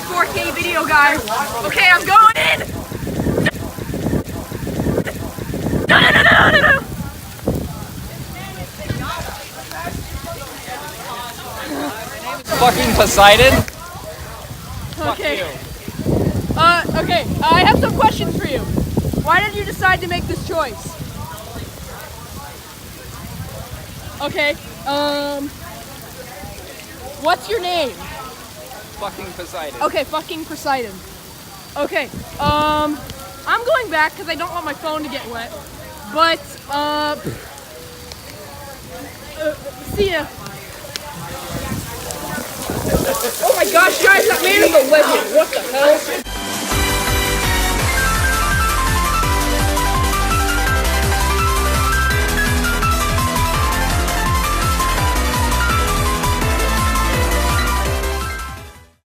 4K video, guys. Okay, I'm going in. No. Fucking Poseidon? Okay. Okay. I have some questions for you. Why did you decide to make this choice? Okay. What's your name? Fucking Poseidon. Okay, fucking Poseidon. Okay. I'm going back because I don't want my phone to get wet. But see ya. Oh my gosh, guys, that man is a legend. What the hell?